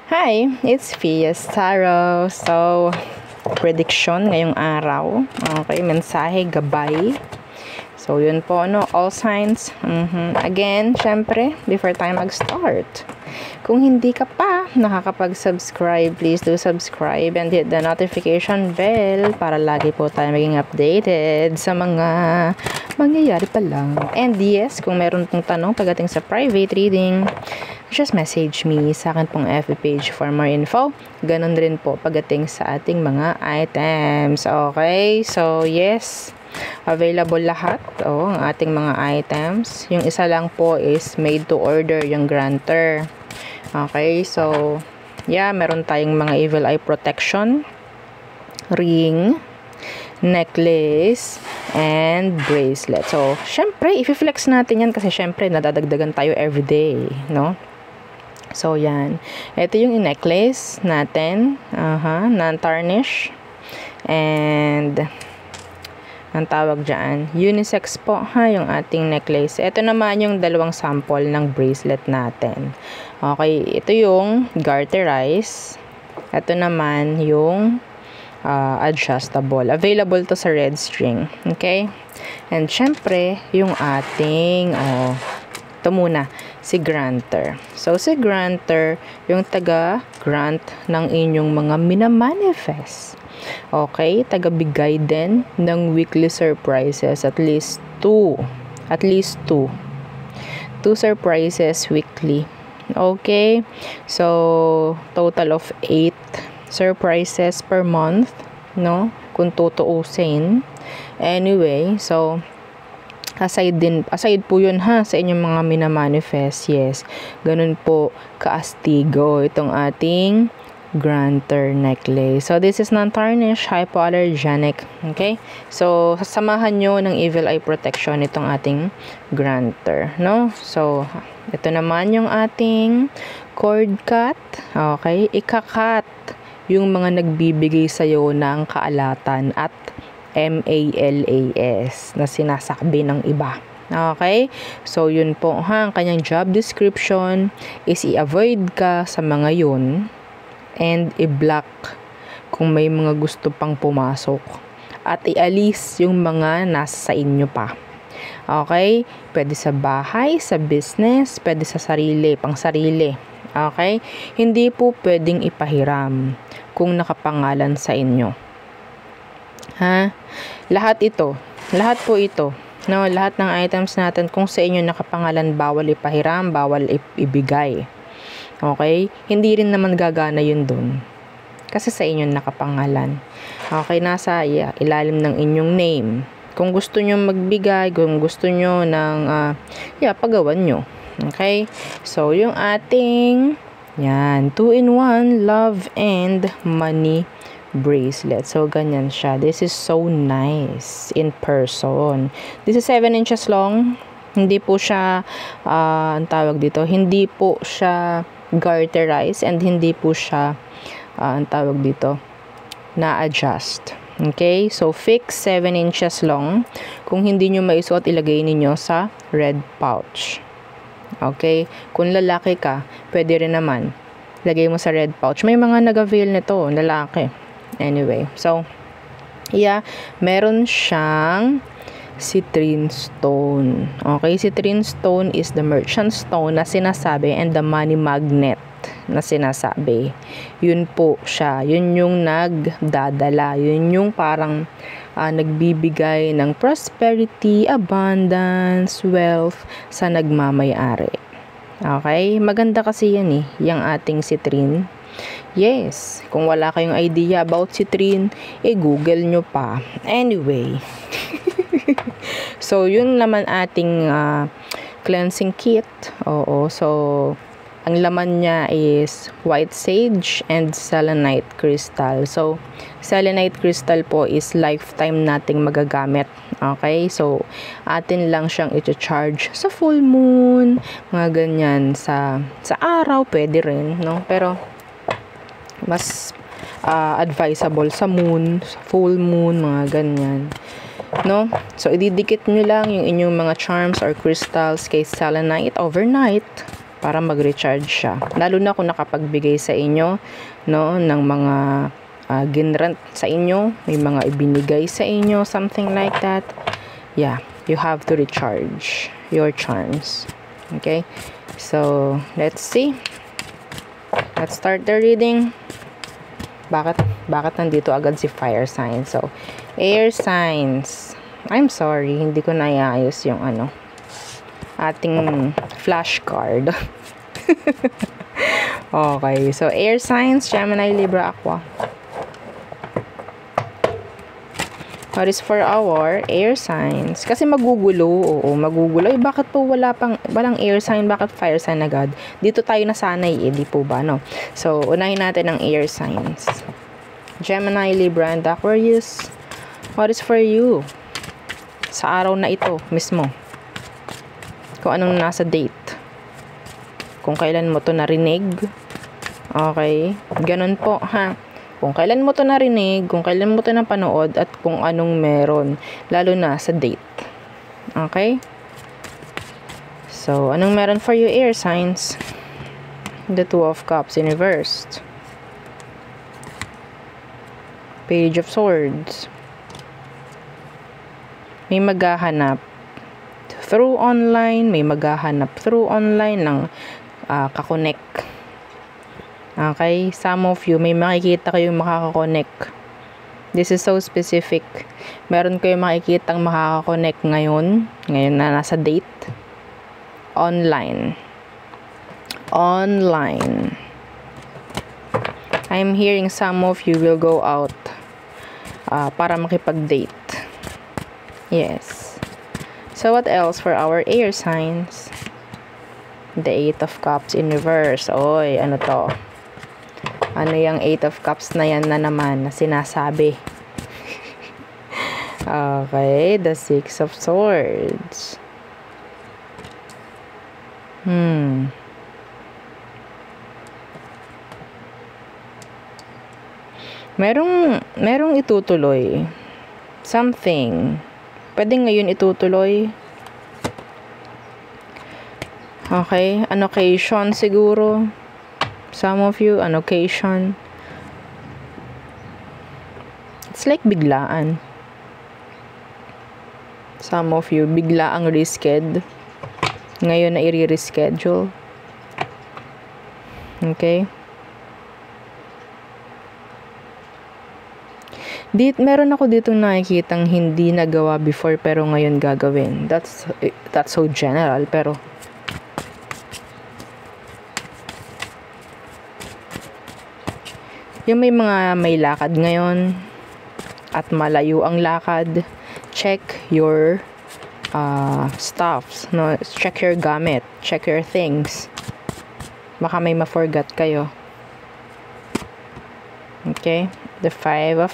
Hi, it's Fias Taro. So, prediction ngayong araw. Okay, mensahe, gabay. So, yun po, all signs. Again, syempre, before tayo mag-start, kung hindi ka pa nakakapag-subscribe, please do subscribe and hit the notification bell para lagi po tayo maging updated sa mga mangyayari pa lang. And yes, kung meron pong tanong pagdating sa private reading, just message me sa akin pong FB page for more info. Ganon rin po pagdating sa ating mga items. Okay, so yes, available lahat ang ating mga items. Yung isa lang po is made to order, yung granter. Okay, so yeah, meron tayong mga evil eye protection, ring, necklace, and bracelet. So, syempre, i-flex natin yan kasi syempre, nadadagdagan tayo everyday, no? So, yan. Ito yung necklace natin. Non-tarnish. And, ang tawag dyan, unisex po yung ating necklace. Ito naman yung dalawang sample ng bracelet natin. Okay, ito yung garterize. Ito naman yung adjustable. Available to sa red string. Okay? And syempre, yung ating ito muna, si granter. So, si granter, yung taga-grant ng inyong mga minamanifest. Okay? Taga-bigay din ng weekly surprises. At least 2. At least 2. 2 surprises weekly. Okay? So, total of 8 surprises per month, no? Kung tutuusin. Anyway, so aside po yun sa inyong mga minamanifest. Yes, ganun po kaastigo itong ating granter necklace. So this is non-tarnish, hypoallergenic. Okay, so sasamahan nyo ng evil eye protection itong ating granter, no? So ito naman yung ating cord cut. Okay, ikakat yung mga nagbibigay sa'yo ng kaalatan at MALAS na sinasakbi ng iba. Okay? So, yun po ang kanyang job description is i-avoid ka sa mga yun and i-block kung may mga gusto pang pumasok at ialis yung mga nasa sa inyo pa. Okay? Pwede sa bahay, sa business, pwede sa sarili, pang sarili. Okay? Hindi po pwedeng ipahiram kung nakapangalan sa inyo. Lahat po ito, no, lahat ng items natin kung sa inyo nakapangalan, bawal ipahiram, bawal ibigay. Okay? Hindi rin naman gagana yun dun. Kasi sa inyo nakapangalan. Okay, nasa ilalim ng inyong name. Kung gusto nyo magbigay, kung gusto nyo ng pagawan nyo. Okay? So, yung ating 2-in-1 love and money bracelet. So, ganyan siya. This is so nice in person. This is 7 inches long. Hindi po siya, ang tawag dito, hindi po siya garterized and hindi po siya, ang tawag dito, na-adjust. Okay? So, fix 7 inches long. Kung hindi nyo maisuot, ilagay ninyo sa red pouch. Okay? Kung lalaki ka, pwede rin naman. Lagay mo sa red pouch. May mga nag-avail nito, lalaki. Anyway, so, meron siyang citrine stone. Okay, citrine stone is the merchant stone na sinasabi and the money magnet na sinasabi. Yun po siya. Yun yung nagdadala. Yun yung parang nagbibigay ng prosperity, abundance, wealth sa nagmamay-ari. Okay? Maganda kasi yan yung ating citrine. Yes, kung wala kayong idea about citrine, google nyo pa. Anyway, so yun naman ating cleansing kit. So ang laman niya is white sage and selenite crystal. So selenite crystal po is lifetime nating magagamit. Okay, so atin lang siyang i-charge sa full moon, mga ganyan, sa araw pwede rin, no? Pero mas advisable sa moon, sa full moon, mga ganyan, no? So ididikit nyo lang yung inyong mga charms or crystals kay selenite overnight. para mag-recharge siya. Lalo na kung nakapagbigay sa inyo, no, ng mga ginrent sa inyo, may mga ibinigay sa inyo, something like that. Yeah, you have to recharge your charms. Okay? So, let's see. Let's start the reading. Bakit nandito agad si fire sign? So, air signs. I'm sorry, hindi ko naiayos yung ating flashcard. Okay, so air signs, Gemini, Libra, Aqua. What is for our air signs? Kasi magugulo. Oo, magugulo. Bakit po walang air sign? Bakit fire sign agad? Dito tayo nasanay di po ba, no? So, unahin natin ang air signs. Gemini, Libra, and Aquarius. What is for you? Sa araw na ito mismo. Kung anong nasa date. Kung kailan mo to narinig. Okay? Ganun po, ha? Kung kailan mo to narinig, kung kailan mo to napanood, at kung anong meron. Lalo na sa date. Okay? So, anong meron for you, air signs? The Two of Cups in reversed. Page of Swords. May maghahanap through online, may maghahanap through online ng kakonek. Okay? Some of you, may makikita kayong makakakonect. This is so specific. Meron kayong makikitang makakakonect ngayon na nasa date. Online. Online. I'm hearing some of you will go out para makipag-date. Yes. So, what else for our air signs? The Eight of Cups in reverse. Oy, ano to? Ano yung Eight of Cups na yan na naman na sinasabi? Okay, the Six of Swords. Merong itutuloy. Something. Pwede ngayon itutuloy. Okay, an occasion siguro. Some of you, an occasion. It's like biglaan. Some of you, biglaang risked. Ngayon na i-reschedule. Okay? Meron ako ditong nakikitang hindi nagawa before pero ngayon gagawin. That's so general, pero yung may lakad ngayon at malayo ang lakad, check your stuffs, no? Check your gamit, check your things. Baka may ma-forgot kayo. Okay? The Five of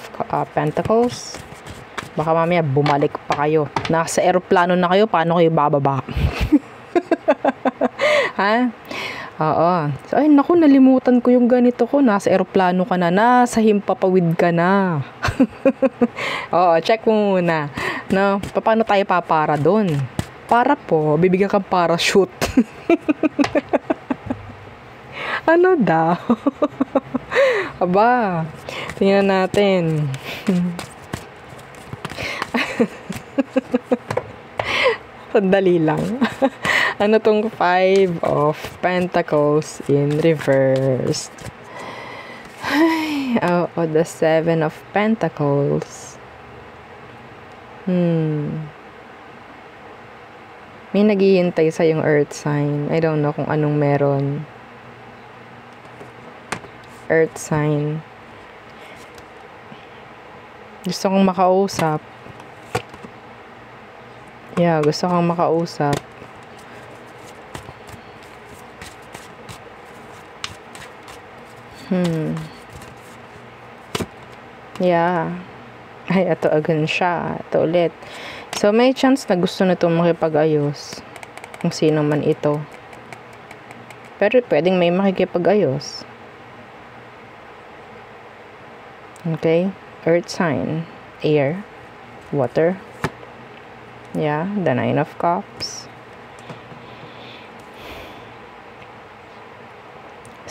Pentacles. Baka mamaya bumalik pa kayo. Nasa eroplano na kayo, paano kayo bababa? Ha? Oo. So, ay, naku, nalimutan ko yung ganito ko. Nasa eroplano ka na. Nasa himpapawid ka na. Oo, check mo muna. No, paano tayo papara doon? Para po, bibigyan kang parachute. Ano daw? Aba, tingnan natin. Sandali lang. Ano tong Five of Pentacles in reverse? Ay, the Seven of Pentacles. May naghihintay sa yung earth sign. I don't know kung anong meron. Earth sign. Gusto kong makausap. Yeah, gusto kong makausap. Yeah. Ay, ito agad siya. Ito ulit. So, may chance na gusto na itong makipag-ayos. Kung sino man ito. Pero pwedeng may makikipag-ayos. Okay? Earth sign. Air. Water. Yeah. The Nine of Cups.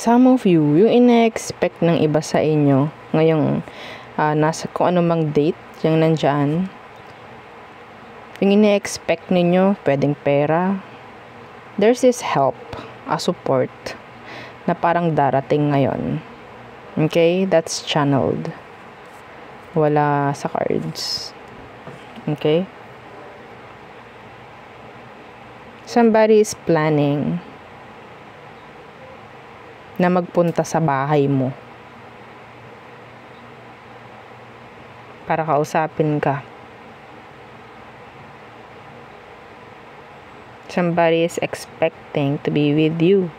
Some of you, yung ina-expect ng iba sa inyo, ngayong nasa kung anumang date, yung nandyan, yung ina-expect ninyo, pwedeng pera, there's this help, a support, na parang darating ngayon. Okay? That's channeled. Wala sa cards. Okay? Somebody is planning na magpunta sa bahay mo para kausapin ka. Somebody is expecting to be with you.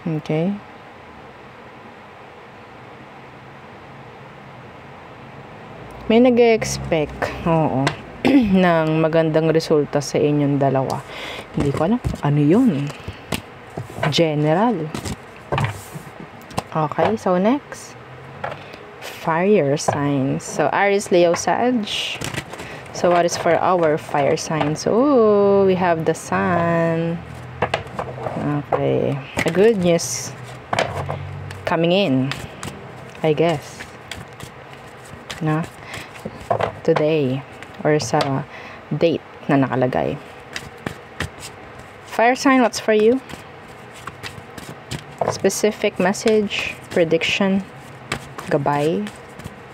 Okay? May nag-expect, oo, ng magandang resulta sa inyong dalawa. Hindi ko alam ano yun. General. Okay, so next. Fire signs. So, Aries, Leo, Sag. So, what is for our fire signs? Oh, we have the sun. Okay. A good news coming in, I guess. No? Today. Or sa date na nakalagay. Fire sign, what's for you? Specific message, prediction, gabay,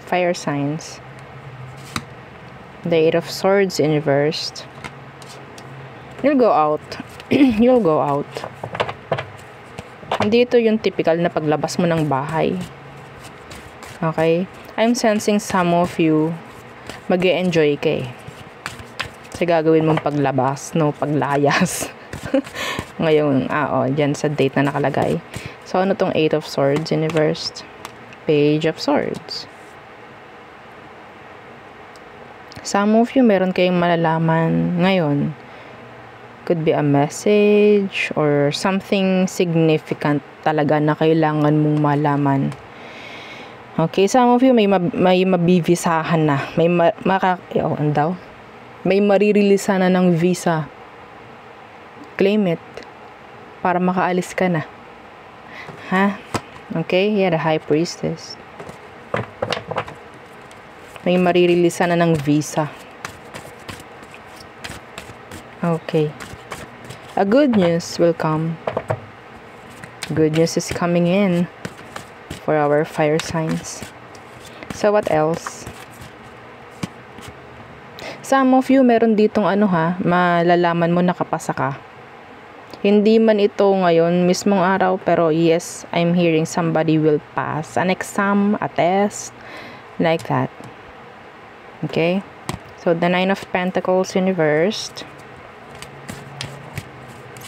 fire signs. The Eight of Swords in reversed. You'll go out. You'll go out. Hindi ito yung typical na paglabas mo ng bahay. Okay? I'm sensing some of you mag-e-enjoy ka eh. Kasi gagawin mong paglabas, no? Paglayas. Ngayon, dyan sa date na nakalagay. So, ano tong Eight of Swords in reversed? Page of Swords. Some of you, meron kayong malalaman ngayon. Could be a message or something significant talaga na kailangan mong malaman. Okay, some of you may mabivisahan na. May may maririlisan na ng visa. Claim it para makaalis ka na. Ha? Okay, yeah, the High Priestess. May maririlisan na ng visa. Okay. A good news will come. Good news is coming in for our fire signs. So, what else? Some of you, meron ditong malalaman mo nakapasa ka. Hindi man ito ngayon, mismong araw, pero yes, I'm hearing somebody will pass an exam, a test, like that. Okay? So, the Nine of Pentacles in reversed.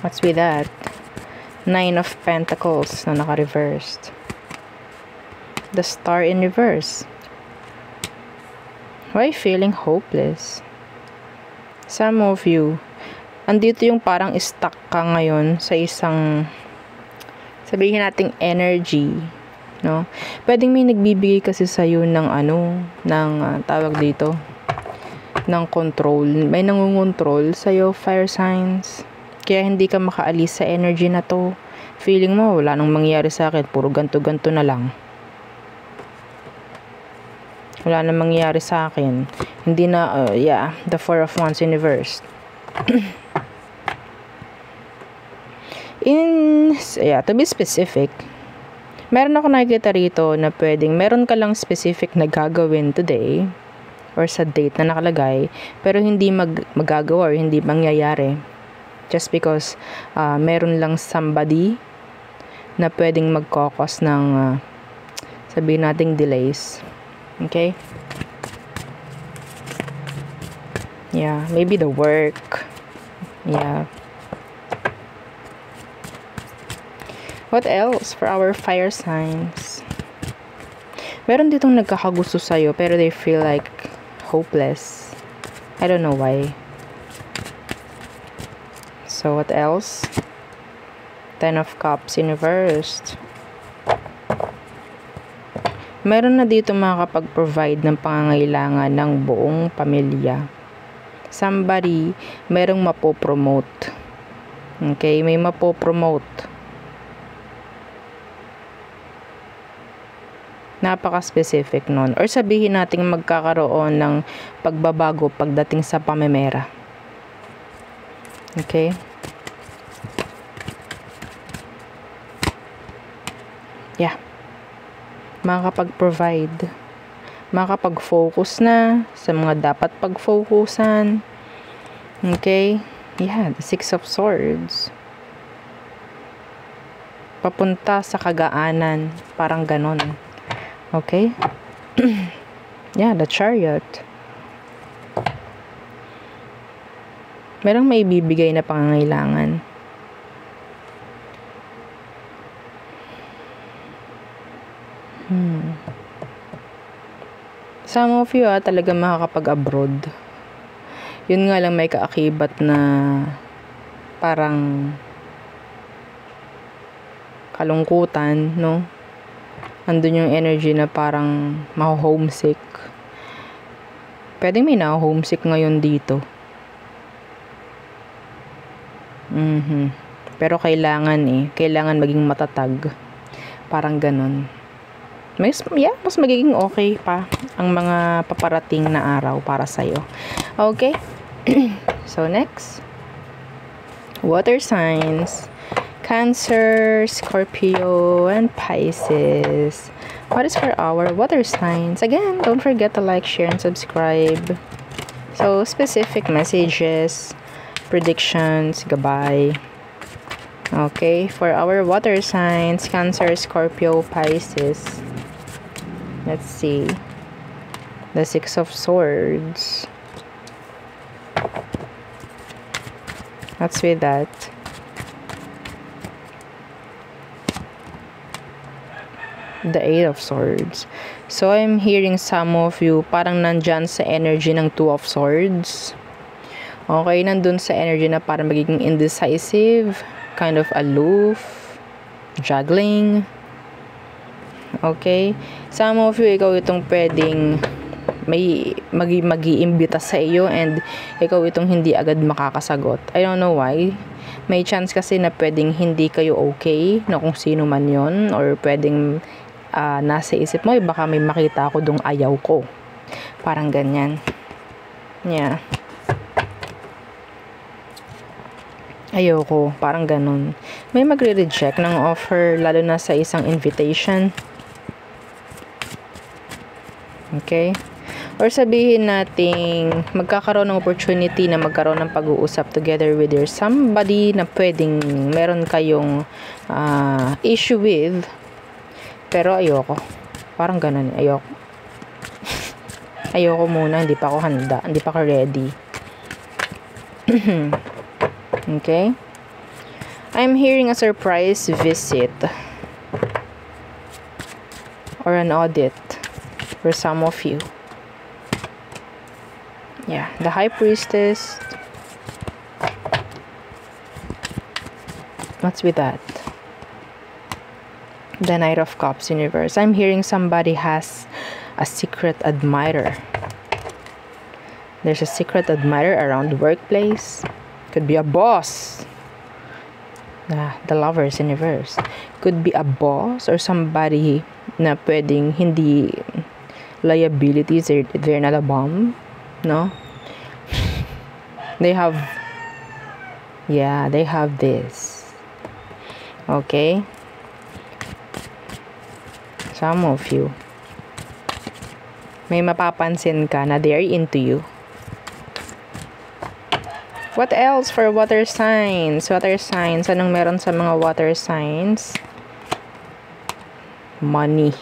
What's with that? Nine of Pentacles na naka-reversed. The Star in reverse. Why feeling hopeless? Some of you, andito yung parang stuck ka ngayon sa isang, sabihin nating energy, no? Pwedeng may nagbibigay kasi sa'yo ng tawag dito, ng control. May nangungontrol sa'yo, fire signs. Kaya hindi ka makaalis sa energy na to. Feeling mo, wala nang mangyayari sa akin, puro ganto-ganto na lang. Wala nang mangyayari sa akin. Hindi na, the Four of Wands in reverse. To be specific, meron ako nakikita rito na meron ka lang specific na gagawin today or sa date na nakalagay, pero hindi magagawa or hindi mangyayari. Just because meron lang somebody na pwedeng mag-cause ng sabihin nating delays. Okay? Yeah, maybe the work. Yeah. What else for our fire signs? Meron ditong nagkakagusto sa'yo pero they feel like hopeless. I don't know why. So what else? Ten of Cups in reversed. Meron na dito makakapag-provide ng pangangailangan ng buong pamilya. Somebody, merong mapopromote. Okay, may mapopromote. Napaka-specific nun. Or sabihin natin magkakaroon ng pagbabago pagdating sa pamemera. Okay? Yeah. Makakapag-provide. Makakapag-focus na sa mga dapat pag-focusan. Okay? Yeah, the Six of Swords. Papunta sa kagaanan. Parang ganon. Okay? Yeah, the Chariot. Merong may bibigay na pangangailangan. Some of you talaga makakapag-abroad. Yun nga lang may kaakibat na parang kalungkutan, no? Andun yung energy na parang maho-homesick. Pwedeng may na-homesick ngayon dito. Pero kailangan maging matatag. Parang ganun. Mas magiging okay pa ang mga paparating na araw para sa'yo. Okay? So, next. Water signs. Cancer, Scorpio, and Pisces. What is for our water signs? Again, don't forget to like, share, and subscribe. So, specific messages, predictions, goodbye. Okay, for our water signs, Cancer, Scorpio, Pisces. Let's see. The Six of Swords. What's with that? The Eight of Swords. So, I'm hearing some of you parang nandyan sa energy ng Two of Swords. Okay, nandun sa energy na parang magiging indecisive, kind of aloof, juggling. Okay? Some of you, ikaw itong pwedeng mag-iimbita sa iyo and ikaw itong hindi agad makakasagot. I don't know why. May chance kasi na pwedeng hindi kayo okay na kung sino man yon, or pwedeng nasa isip mo, baka may makita ako dong ayaw ko. Parang ganyan. Yeah. Ayoko. Parang ganun. May magre-reject ng offer, lalo na sa isang invitation. Okay? Or sabihin nating magkakaroon ng opportunity na magkaroon ng pag-uusap together with your somebody na pwedeng meron kayong issue with. Pero ayoko. Parang ganun. Ayoko. Ayoko muna. Hindi pa ako handa. Hindi pa ako ready. Okay? I'm hearing a surprise visit. Or an audit. For some of you. Yeah. The High Priestess. What's with that? The Knight of Cups, universe. I'm hearing somebody has a secret admirer. There's a secret admirer around the workplace. Could be a boss. The Lovers, universe. Could be a boss or somebody na pwedeng hindi liabilities. They're not a bomb. No? They have this. Okay? Some of you, may mapapansin ka na they're into you. What else for water signs? Water signs. Anong meron sa mga water signs? Money.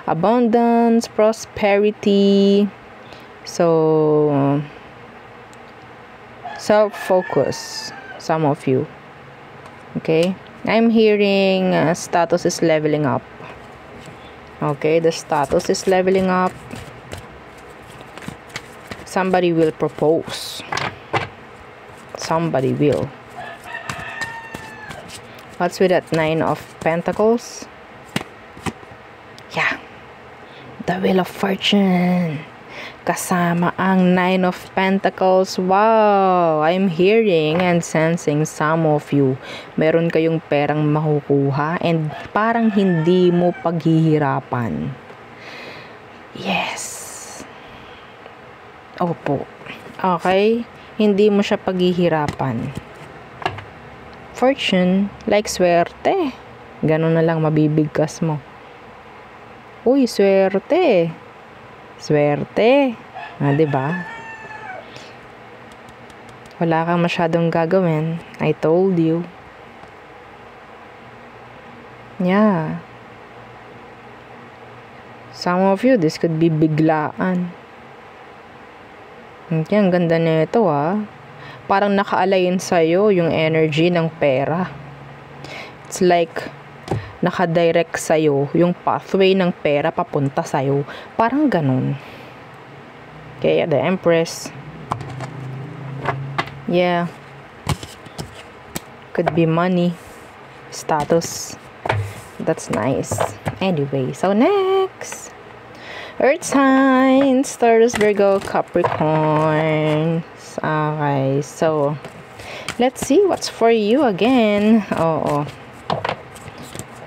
Abundance, prosperity. So, self-focus. Some of you. Okay? I'm hearing status is leveling up. Okay, the status is leveling up. Somebody will propose. Somebody will. What's with that Nine of Pentacles? Yeah. The Wheel of Fortune. kasama ang Nine of Pentacles. Wow! I'm hearing and sensing some of you. Meron kayong perang makukuha and parang hindi mo paghihirapan. Yes. Opo. Okay? Hindi mo siya paghihirapan. Fortune, like swerte. Ganun na lang mabibigkas mo. Uy, swerte. Swerte. Diba? Wala kang masyadong gagawin. I told you. Yeah. Some of you, this could be biglaan. Okay, ang ganda nito Parang naka-align sa'yo yung energy ng pera. It's like naka-direct sa'yo yung pathway ng pera papunta sa'yo. Parang ganun. Okay, the Empress. Yeah. Could be money. Status. That's nice. Anyway, so next. Earth signs, Taurus, Virgo, Capricorn. Okay, so let's see what's for you again.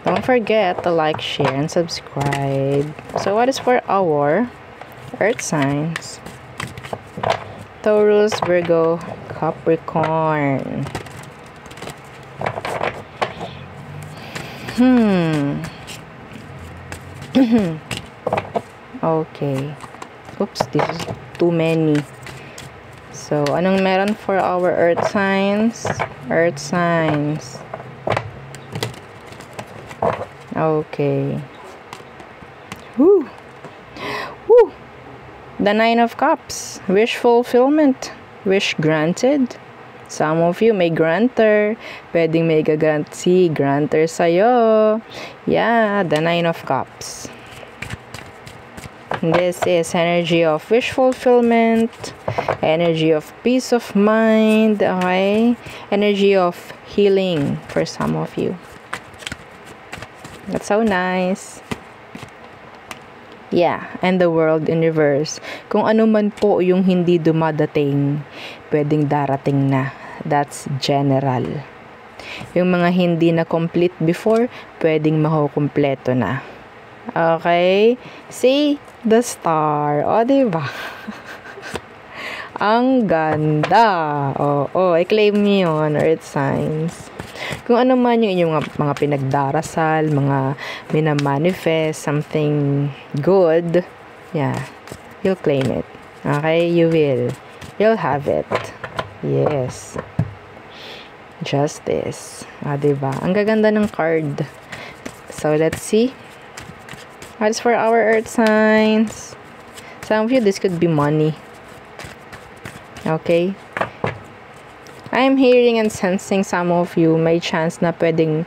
Don't forget to like, share, and subscribe. So what is for our Earth signs? Taurus, Virgo, Capricorn. Okay. Oops, this is too many. So, anong meron for our Earth signs? Earth signs. Okay. Woo! Woo! The Nine of Cups. Wish fulfillment. Wish granted. Some of you may grantor. Pwedeng may gagrant si grantor sa'yo. Yeah, the Nine of Cups. This is energy of wish fulfillment, energy of peace of mind, okay? Energy of healing for some of you. That's so nice. Yeah, and the world universe. Kung ano man po yung hindi dumadating, pwedeng darating na. That's general. Yung mga hindi na complete before, pwedeng makukumpleto na. Okay? See? The star. O, diba? Ang ganda. I-claim niyo yun, Earth signs. Kung ano man yung inyong mga pinagdarasal, mga minamanifest, something good, yeah, you'll claim it. Okay? You will. You'll have it. Yes. Justice. Diba? Ang gaganda ng card. So, let's see. What is for our Earth signs? Some of you, this could be money. Okay? I'm hearing and sensing some of you may chance na pwedeng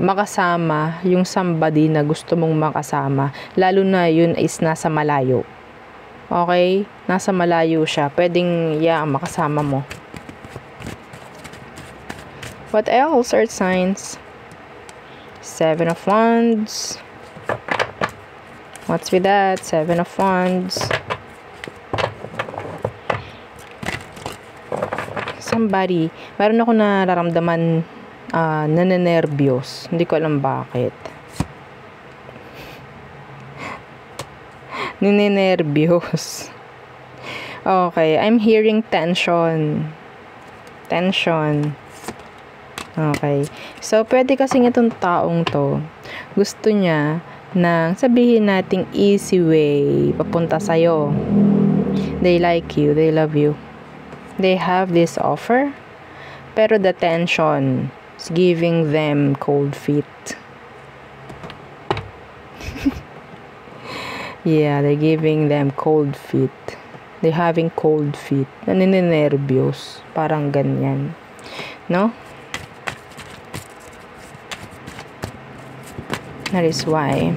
makasama yung somebody na gusto mong makasama. Lalo na yun is nasa malayo. Okay? Nasa malayo siya. Pwedeng, makasama mo. What else, Earth signs? Seven of Wands. What's with that? Seven of Wands. Somebody, meron ako nararamdaman nanenervyos. Hindi ko alam bakit. Ninenervyos. Okay, I'm hearing tension. Tension. Okay. So, pwede kasing itong taong to, gusto niya na sabihin nating easy way papunta sa'yo. They like you, they love you. They have this offer, pero the tension is giving them cold feet. Yeah, they're giving them cold feet. They're having cold feet. Naninenervyos. Parang ganyan. No? That is why.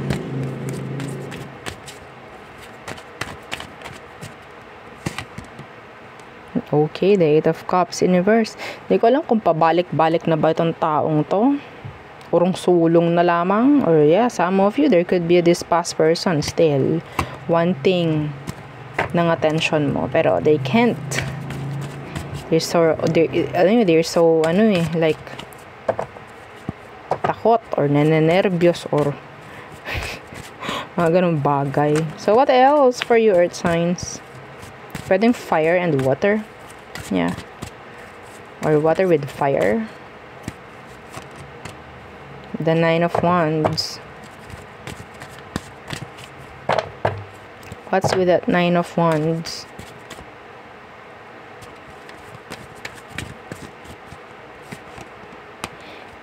Okay, the Eight of Cups universe. Hindi ko alam kung pabalik-balik na ba itong taong to. Urong sulong na lamang. Or some of you, there could be this past person still wanting ng attention mo. Pero they can't. They're so, like, takot or nanenervyos or mga ganun bagay. So, what else for you, earth signs? Pwedeng fire and water. Yeah. Or water with fire. The 9 of Wands. What's with that 9 of Wands?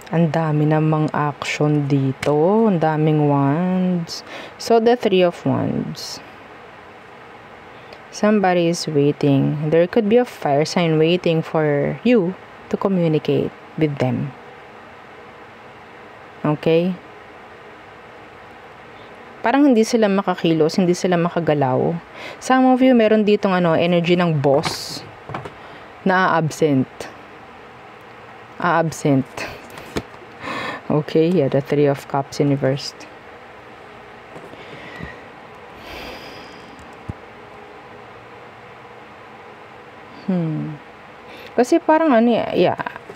Ang dami namang action dito. Ang daming wands. So, the 3 of Wands. Somebody is waiting. There could be a fire sign waiting for you to communicate with them. Okay? Parang hindi sila makakilos, hindi sila makagalaw. Some of you, meron ditong energy ng boss na absent. Absent. Okay, yeah, the 3 of Cups in reverse. Kasi parang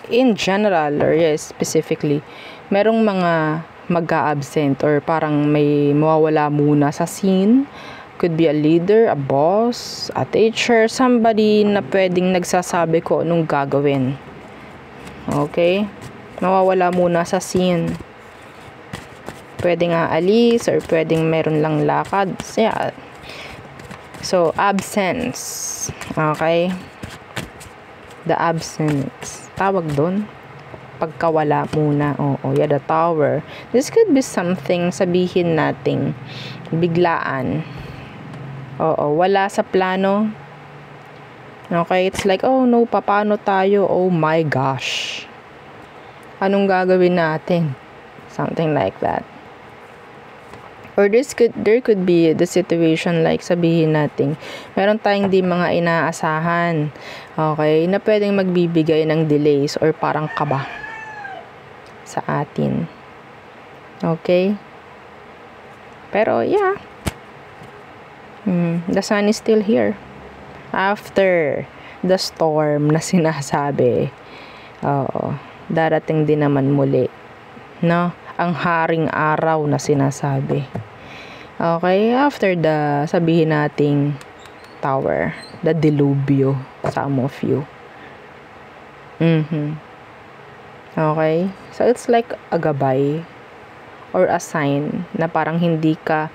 in general or specifically, merong mga mag-a-absent or parang may mawawala muna sa scene. Could be a leader, a boss, a teacher, somebody na pwedeng nagsasabi ko anong gagawin. Okay? Mawawala muna sa scene. Pwedeng aalis or pwedeng meron lang lakad. Yeah. So, absence. Okay? The absence. Tawag doon. Pagkawala muna. Oo, yeah, the Tower. This could be something, sabihin nating biglaan. Oo, wala sa plano. Okay, it's like, oh no, paano tayo? Oh my gosh. Anong gagawin natin? Something like that. Or there could be the situation like sabihin natin, meron tayong di mga inaasahan. Okay, na pwedeng magbibigay ng delays or parang kaba sa atin. Okay? Pero yeah. The sun is still here. After the storm na sinasabi. Oo. Darating din naman muli, no? Ang haring araw na sinasabi. Okay, after the sabihin nating Tower, the delubyo, some of you. Okay, so it's like a gabay or a sign na parang hindi ka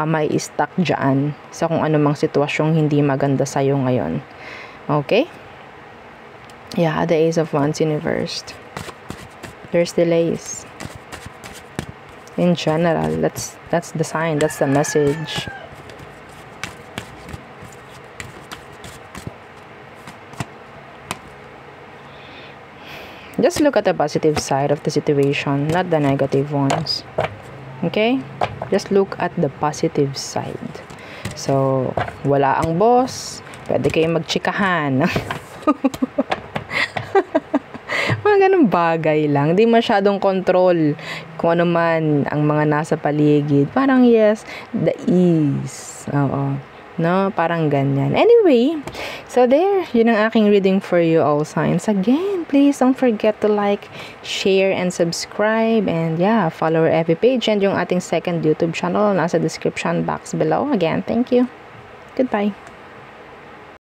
may stuck dyan sa kung anumang sitwasyong hindi maganda sa'yo ngayon. Okay? Yeah, the Ace of Wands in reverse. There's delays. In general, that's the sign, that's the message. Just look at the positive side of the situation, not the negative ones. Okay? Just look at the positive side. So, wala ang boss, pwede kayong magchikahan. Mga ganun bagay lang. Di masyadong control kung ano man ang mga nasa paligid. Parang yes, the ease. Oo. No? Parang ganyan. Anyway, so there. Yun ang aking reading for you, all signs. Again, please don't forget to like, share, and subscribe. And yeah, follow our FB page and yung ating second YouTube channel nasa description box below. Again, thank you. Goodbye.